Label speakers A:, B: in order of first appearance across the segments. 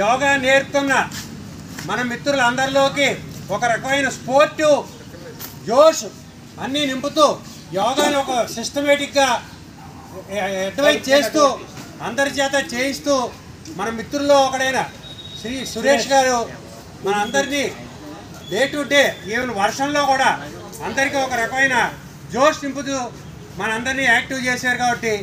A: యోగా నేర్పుతున్న మన మిత్రులందరిలోకి ఒక రకమైన స్పోర్టు జోష్ అన్నీ నింపుతూ యోగాను ఒక సిస్టమేటిక్గా అడ్వైజ్ చేస్తూ అందరి చేత చేయిస్తూ మన మిత్రుల్లో ఒకడైన శ్రీ సురేష్ గారు మన అందరినీ డే టు డే ఈవెన్ వర్షంలో కూడా అందరికీ ఒక రకమైన జోష్ నింపుతూ మనందరినీ యాక్టివ్ చేశారు. కాబట్టి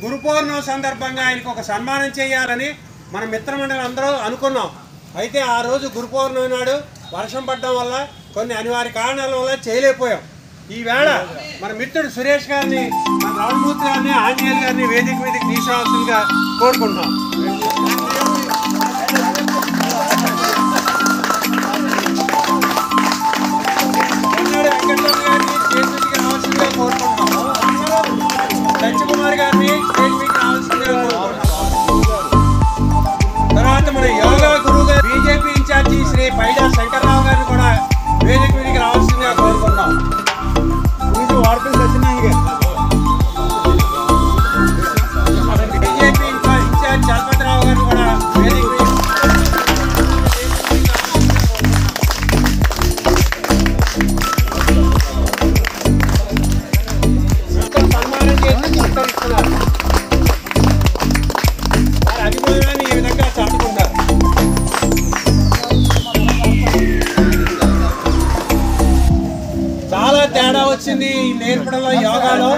A: గురు పౌర్ణమి సందర్భంగా ఆయనకు ఒక సన్మానం చేయాలని మన మిత్రమండలి అందరూ అనుకున్నాం. అయితే ఆ రోజు గురు పౌర్ణమి నాడు వర్షం పడడం వల్ల కొన్ని అనివార్య కారణాల వల్ల చేయలేకపోయాం. ఈవేళ మన మిత్రుడు సురేష్ గారిని, మన రామమూర్తి గారిని, ఆంజనేయులు గారిని వేదిక మీదకి తీసుకురావాల్సిందిగా కోరుకుంటున్నాం. సత్యకుమార్ గారిని స్టేజ్ మీదకి రావాల్సిందిగా కోరుకుంటున్నాం. తర్వాత మన యోగా గురువు గారు బీజేపీ ఇన్ఛార్జి శ్రీ పైడా శంకర్రావు గారిని కూడా వేదిక మీదకి రావాల్సిందిగా కోరుకుంటున్నాం. బీజేపీ ఇన్ఛార్జ్ చలపతిరావు గారిని కూడా వేదిక సన్మానం చేసి సత్కరిస్తున్నారు. వారి అభిమానాన్ని ఈ విధంగా చాటుకుంటారు. చాలా తేడా వచ్చింది ఈ నేర్పడంలో, యోగాలో.